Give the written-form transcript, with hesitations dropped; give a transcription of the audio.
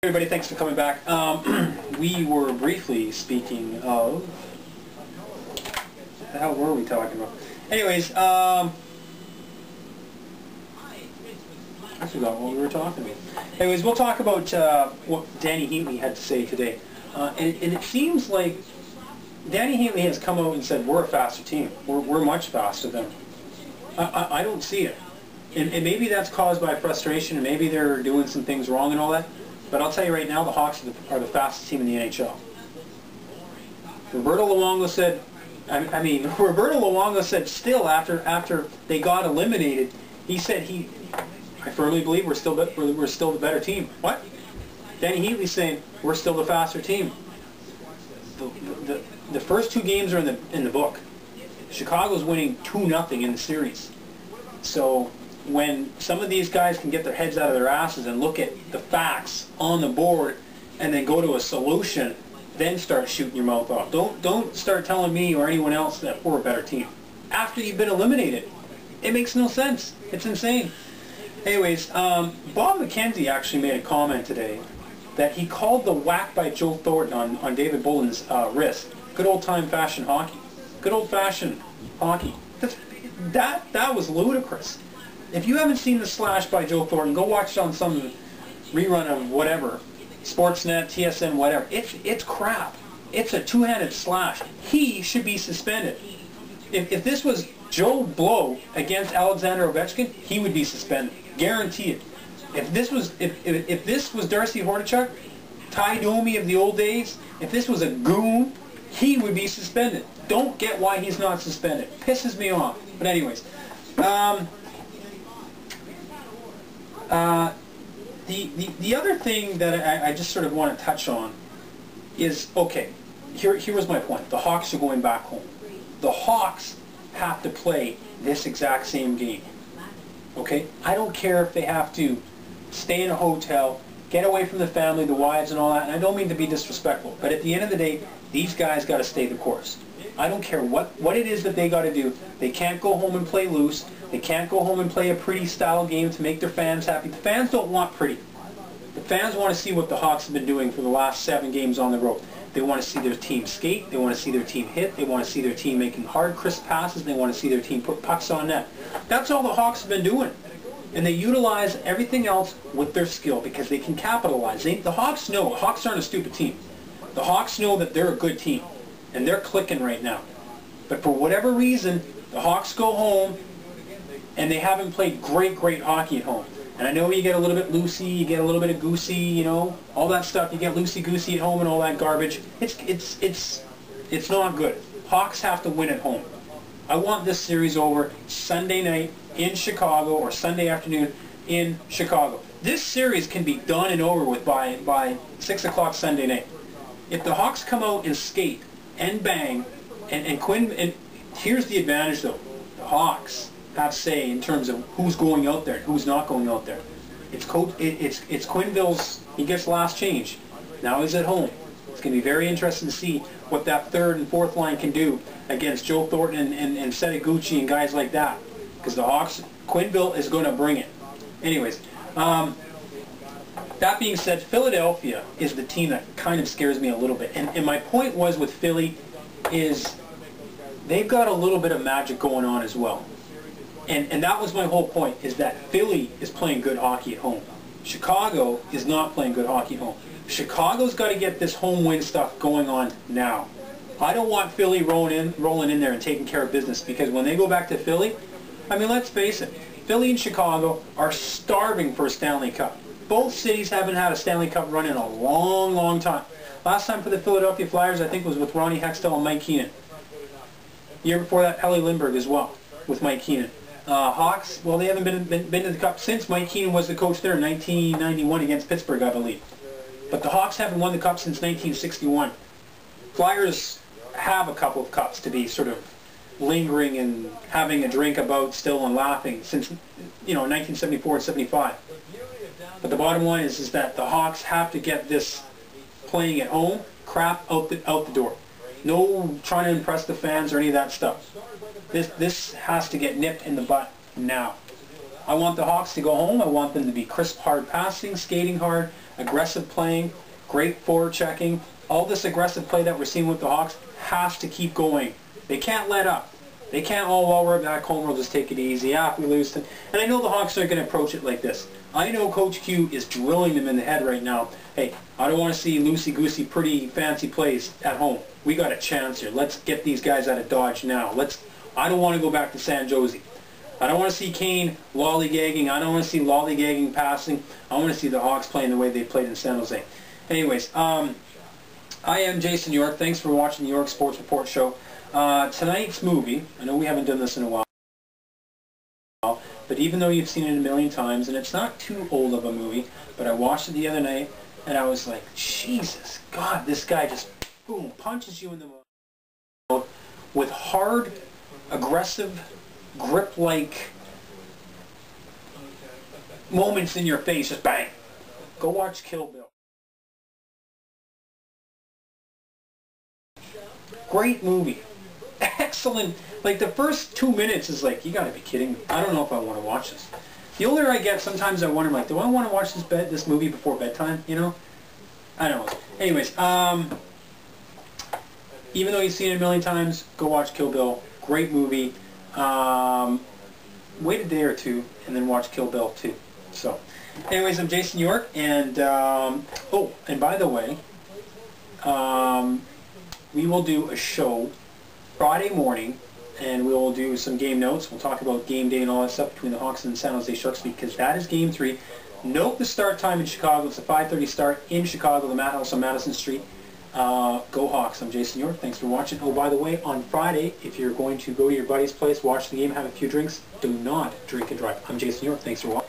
Everybody, thanks for coming back. We were briefly speaking of... What the hell were we talking about? Anyways, I forgot what we were talking about. Anyways, we'll talk about what Danny Heatley had to say today. And it seems like Danny Heatley has come out and said, we're a faster team. We're much faster than them. I don't see it. And maybe that's caused by frustration, and maybe they're doing some things wrong and all that. But I'll tell you right now, the Hawks are the fastest team in the NHL. Roberto Luongo said, Roberto Luongo said still after they got eliminated, he said I firmly believe we're still the better team. What? Danny Heatley's saying we're still the faster team. The first two games are in the book. Chicago's winning 2-0 in the series. So when some of these guys can get their heads out of their asses and look at the facts on the board and then go to a solution, then start shooting your mouth off. Don't start telling me or anyone else that we're a better team after you've been eliminated. It makes no sense. It's insane. Anyways, Bob McKenzie actually made a comment today that he called the whack by Joe Thornton on David Bullen's wrist good old-time fashion hockey. Good old-fashioned hockey. That was ludicrous. If you haven't seen the slash by Joe Thornton, go watch it on some rerun of whatever, Sportsnet, TSN, whatever. It's crap. It's a two-handed slash. He should be suspended. If this was Joe Blow against Alexander Ovechkin, he would be suspended. Guaranteed. If this was Darcy Hordichuk, Ty Domi of the old days, if this was a goon, he would be suspended. Don't get why he's not suspended. Pisses me off. But anyways, the other thing that I just sort of want to touch on is, okay, here was my point. The Hawks are going back home. The Hawks have to play this exact same game. Okay? I don't care if they have to stay in a hotel, get away from the family, the wives and all that, and I don't mean to be disrespectful, but at the end of the day, these guys got to stay the course. I don't care what it is that they got to do. They can't go home and play loose. They can't go home and play a pretty style game to make their fans happy. The fans don't want pretty. The fans want to see what the Hawks have been doing for the last 7 games on the road. They want to see their team skate. They want to see their team hit. They want to see their team making hard, crisp passes. They want to see their team put pucks on net. That's all the Hawks have been doing. And they utilize everything else with their skill because they can capitalize. The Hawks know. The Hawks aren't a stupid team. The Hawks know that they're a good team. And they're clicking right now. But for whatever reason, the Hawks go home and they haven't played great hockey at home. And I know you get a little bit loosey, you get a little bit of goosey, you know, all that stuff. You get loosey-goosey at home and all that garbage. It's not good. Hawks have to win at home. I want this series over Sunday night in Chicago or Sunday afternoon in Chicago. This series can be done and over with by 6 o'clock Sunday night. If the Hawks come out and skate and bang, and Quinn, and here's the advantage though, the Hawks have say in terms of who's going out there and who's not going out there. It's Quenneville's, he gets last change. Now he's at home. It's going to be very interesting to see what that third and fourth line can do against Joe Thornton and Setaguchi and guys like that. Because the Hawks, Quenneville is going to bring it. Anyways, that being said, Philadelphia is the team that kind of scares me a little bit. And my point was with Philly is they've got a little bit of magic going on as well. And that was my whole point, is that Philly is playing good hockey at home. Chicago is not playing good hockey at home. Chicago's got to get this home win stuff going on now. I don't want Philly rolling in there and taking care of business, because when they go back to Philly, I mean, let's face it, Philly and Chicago are starving for a Stanley Cup. Both cities haven't had a Stanley Cup run in a long time. Last time for the Philadelphia Flyers, I think, was with Ronnie Hextall and Mike Keenan. The year before that, Ellie Lindbergh as well, with Mike Keenan. Hawks, well, they haven't been to the Cup since Mike Keenan was the coach there in 1991 against Pittsburgh, I believe. But the Hawks haven't won the Cup since 1961. Flyers have a couple of Cups to be sort of lingering and having a drink about still and laughing since, you know, 1974 and 75. But the bottom line is that the Hawks have to get this playing at home crap out the door. No trying to impress the fans or any of that stuff. This has to get nipped in the butt now. I want the Hawks to go home. I want them to be crisp, hard passing, skating hard. aggressive playing, great forechecking. All this aggressive play that we're seeing with the Hawks has to keep going. They can't let up. They can't, oh, well, we're back home, we'll just take it easy. Yeah, if we lose. And I know the Hawks are going to approach it like this. I know Coach Q is drilling them in the head right now. Hey, I don't want to see loosey-goosey, pretty, fancy plays at home. We got a chance here. Let's get these guys out of Dodge now. I don't want to go back to San Jose. I don't want to see Kane lollygagging. I don't want to see lollygagging passing. I want to see the Hawks playing the way they played in San Jose. Anyways, I am Jason York. Thanks for watching the York Sports Report Show. Tonight's movie, I know we haven't done this in a while, but even though you've seen it a million times, and it's not too old of a movie, but I watched it the other night, and I was like, Jesus, God, this guy just, boom, punches you in the mouth with hard, aggressive, grip-like moments in your face, just bang. Go watch Kill Bill. Great movie. Excellent. Like, the first 2 minutes is like, you gotta be kidding me. I don't know if I want to watch this. The older I get, sometimes I wonder, like, do I want to watch this movie before bedtime, you know? I don't know. Anyways, even though you've seen it a million times, go watch Kill Bill. Great movie. Wait a day or two, and then watch Kill Bill 2. So, anyways, I'm Jason York, and, oh, and by the way, we will do a show Friday morning, and we will do some game notes. We'll talk about game day and all that stuff between the Hawks and the San Jose Sharks, because that is Game 3. Note the start time in Chicago. It's a 5:30 start in Chicago, the Matt House on Madison Street. Go Hawks. I'm Jason York. Thanks for watching. Oh, by the way, on Friday, if you're going to go to your buddy's place, watch the game, have a few drinks, do not drink and drive. I'm Jason York. Thanks for watching.